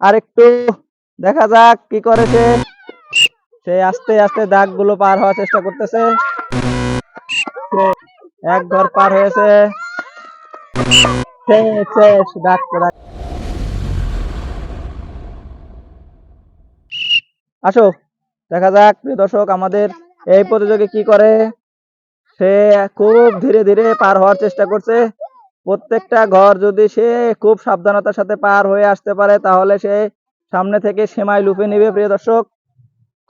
আর একটু দেখা যাক কি করে সে। সে আস্তে আস্তে দাগগুলো পার হওয়ার চেষ্টা করতেছে। সে এক ঘর পার হয়েছে। শেষ শেষ দাগ দাগ। আসো দেখা যাক প্রিয় দর্শক আমাদের এই প্রতিযোগী কি করে। সে খুব ধীরে ধীরে পার হওয়ার চেষ্টা করছে। প্রত্যেকটা ঘর যদি সে খুব সাবধানতার সাথে পার হয়ে আসতে পারে তাহলে সে সামনে থেকে সেমাই লুফে নিবে। প্রিয় দর্শক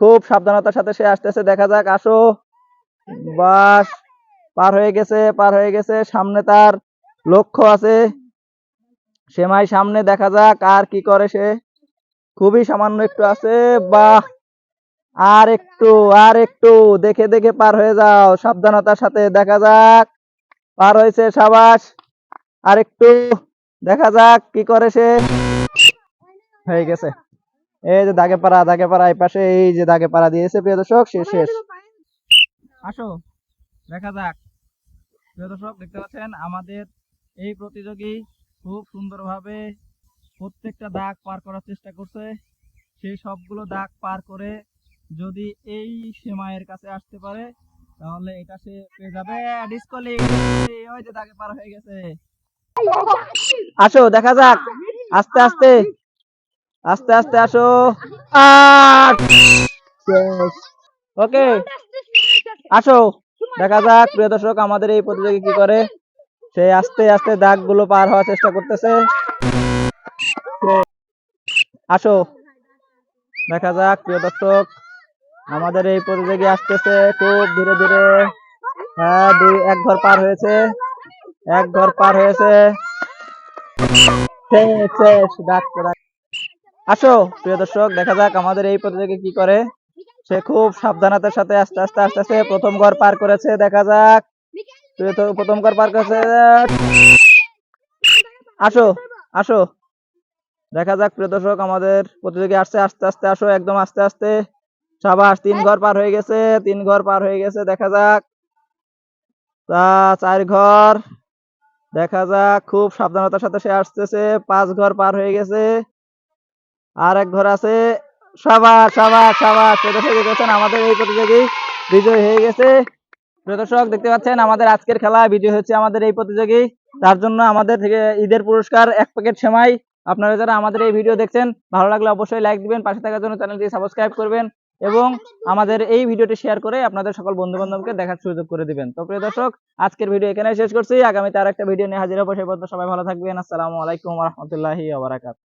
খুব সাবধানতার সাথে সে আসতেছে, দেখা যাক। আসো, বাস পার হয়ে গেছে, পার হয়ে গেছে। সামনে তার লক্ষ্য আছে, সেমাই সামনে। দেখা যাক আর কি করে সে। খুবই সামান্য একটু আছে। বাহ, আর একটু, আর একটু দেখে দেখে পার হয়ে যাও সাবধানতার সাথে। দেখা যাক পার হয়েছে, সাবাস। আর একটু দেখা যাক কি করে সে। হয়ে গেছে। এই যে দাগে পাড়া, দাগে পাড়া এই পাশে, এই যে দাগে পাড়া দিয়েছে প্রিয় দর্শক, শেষ শেষ। আসো দেখা যাক। প্রিয় দর্শক দেখতে পাচ্ছেন আমাদের এই প্রতিযোগী খুব সুন্দরভাবে প্রত্যেকটা দাগ পার করার চেষ্টা করছে। সেই সবগুলো দাগ পার করে যদি এই সীমায়ের কাছে আসতে পারে তাহলে এটা সে পেয়ে যাবে। ডিসকলি, ওই যে দাগে পার হয়ে গেছে। আসো দেখা যাক, আস্তে আস্তে, আস্তে আস্তে আসো। ওকে, আসো দেখা যাক প্রিয় দর্শক আমাদের এই প্রতিযোগী কি করে। সে আস্তে আস্তে দাগগুলো পার হওয়ার চেষ্টা করতেছে। আসো দেখা যাক প্রিয় দর্শক আমাদের এই প্রতিযোগী আসতেছে খুব ধীরে ধীরে। হ্যাঁ, এক ঘর পার হয়েছে, এক ঘর পার হয়েছে। শেষ শেষ দাগ। আসো প্রিয় দর্শক দেখা যাক আমাদের এই প্রতিযোগী কি করে। সে খুব সাবধানতার সাথে আস্তে আস্তে আস্তে আস্তে প্রথম ঘর পার করেছে। দেখা যাক প্রথম ঘর পার করেছে। আসো, আসো দেখা যাক প্রিয় দর্শক আমাদের প্রতিযোগী আসছে আস্তে আস্তে। আসো একদম আস্তে আস্তে, সাবাস। তিন ঘর পার হয়ে গেছে, তিন ঘর পার হয়ে গেছে। দেখা যাক চার ঘর। দেখা যাক খুব সাবধানতার সাথে সে আসতেছে। পাঁচ ঘর পার হয়ে গেছে, আর এক ঘর আছে। সাবাস সাবাস সাবাস। প্রিয় দর্শক দেখতে পাচ্ছেন আমাদের এই প্রতিযোগী বিজয় হয়ে গেছে। প্রিয় দর্শক দেখতে পাচ্ছেন আমাদের আজকের খেলা বিজয় হচ্ছে আমাদের এই প্রতিযোগী। তার জন্য আমাদের থেকে ঈদের পুরস্কার 1 প্যাকেট সেমাই। আপনারা যারা আমাদের এই ভিডিও দেখছেন ভালো লাগলে অবশ্যই লাইক দিবেন, পাশে থাকার জন্য চ্যানেলটি সাবস্ক্রাইব করবেন এবং আমাদের এই ভিডিওটি শেয়ার করে আপনাদের সকল বন্ধু বান্ধবকে দেখার সুযোগ করে দিবেন। তো প্রিয় দর্শক আজকের ভিডিও এখানে শেষ করছি। আগামীতে আরেকটা ভিডিও নিয়ে হাজির হবো। সেই পর্যন্ত সবাই ভালো থাকবেন। আসসালামু আলাইকুম ওয়া রাহমাতুল্লাহি ওয়া বারাকাতুহু।